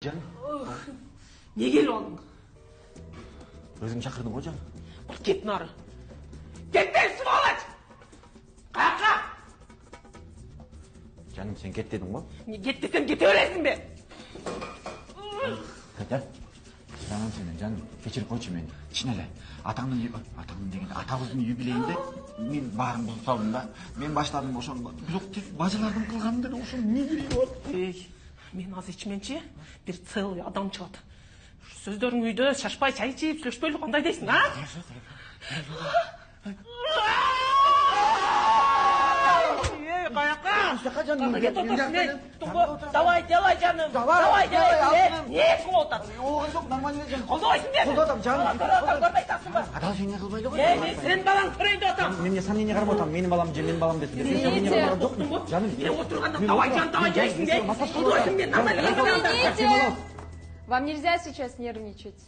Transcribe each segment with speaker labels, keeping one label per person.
Speaker 1: Can,
Speaker 2: Ne geliyor oğlum?
Speaker 1: özüm çakırdın hocam.
Speaker 2: Git narı. Git be svolaç! Kalk!
Speaker 1: Canım sen git dedin mi?
Speaker 2: Git desem git öylesin be.
Speaker 1: Gel. Canım senin canım. Geçirip koyçu beni. Çinele. Atanın degen atabыздın юбилейinde men bağrım buzsaldım da. Men başladım oşonga. Yok tek bacılardım kılганымда ошону не керек болот?
Speaker 2: Men az içmençi bir целый адам çıgadı. Şu sözlerin uydu şaşpay çay içip söylüşpöylü qanday deysin ha? Давай, делай, canım. Давай, делай. Ne koltadın?
Speaker 1: Оған жоқ, нормально canım.
Speaker 2: Қолдайсың деді.
Speaker 1: Қолдадым canım.
Speaker 2: Көрмей тасың ба?
Speaker 1: Адал сен не қылбайлы ғой?
Speaker 2: Сен балаң түрейді отам.
Speaker 1: Мен сен не қарап отам? Менің балам же, менің балам десін. Сен не қарап жоқ canım.
Speaker 2: Мен отырғанда давай, жан, давай дейсің де. Қолдайсың мен нормально.
Speaker 3: Извините, вам нельзя сейчас нервничать.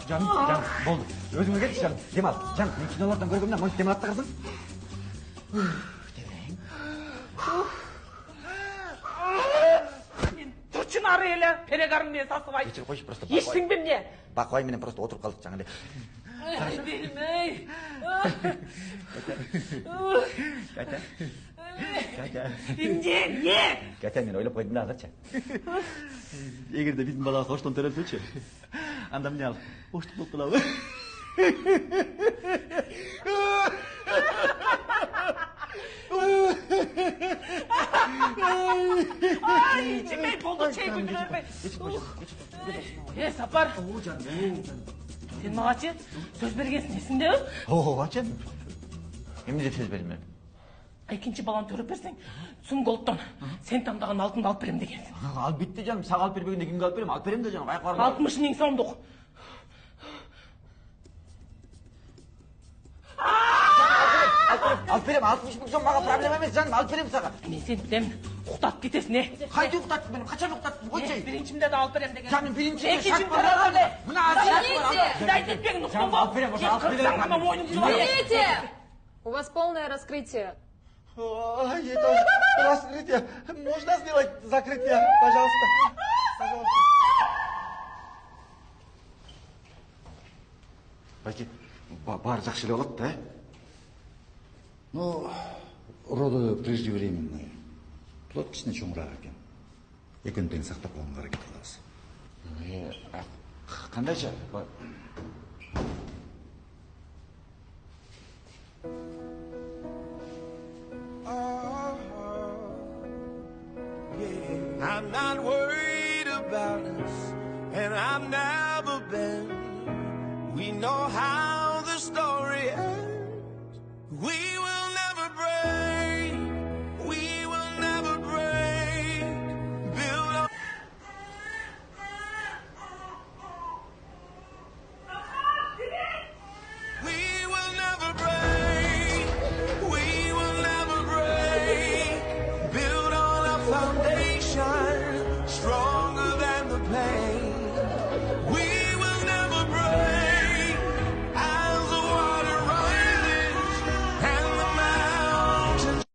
Speaker 1: Canım, болды. Өзіңе кетші canım. Демал, canım. Мен кинолардан көргенмін, мынау демалатты қырдың.
Speaker 2: Тұрчын ары елі, перегарыңмен сасып айт.
Speaker 1: Кешір қойшы, просто
Speaker 2: Ештің бе мне?
Speaker 1: бақылай менен просто отырып қалдық жаңағыдай.
Speaker 2: Бермей.
Speaker 1: Катя.
Speaker 2: Не?
Speaker 1: Катя, мен ойлап қойдым да азырча. Егер де біздің балаға хоштан төрелсечі, анда міне ал, хоштық болып қалау.
Speaker 2: Ay, içimey boldu çey götürürmey. Сапар. Sen mağaçı söz bergensin esinde mi?
Speaker 1: Açan. Emne de söz берем.
Speaker 2: Экинчи баланы төрөп берсең, сум голдтон сен таңдаган алтынды алып берем дегенсиң.
Speaker 1: Алып битти жаным, сага алып бербегенде кимге алып берем? Алып берем да жаным, кайка барма.
Speaker 2: 60 миң сомдук.
Speaker 1: Алып берем, 60 миң сом мага проблема эмес жаным, алып берем сага.
Speaker 2: Мен сен билем, уктатып кетесиң,
Speaker 1: Кайда уктаттым мен? Качан уктаттым? Койчу.
Speaker 2: Биринчимде да алып берем деген.
Speaker 1: Жаным, биринчимде
Speaker 2: экинчимде да эле.
Speaker 1: Мына азыр.
Speaker 2: Кудай кетпеңин уктум.
Speaker 1: Жаным, алып берем, алып берем.
Speaker 3: Извините, у вас полное раскрытие.
Speaker 1: Это раскрытие. Можно сделать закрытие, пожалуйста? Пожалуйста. Бәке, бар жақсы эле болот да?
Speaker 4: Ну, роды преждевременные. Плод кичине чоңураак экен. Экөөнү тең сактап калганга аракет кылабыз.
Speaker 1: Кандайча?
Speaker 5: I'm not worried about us, and I've never been. We know how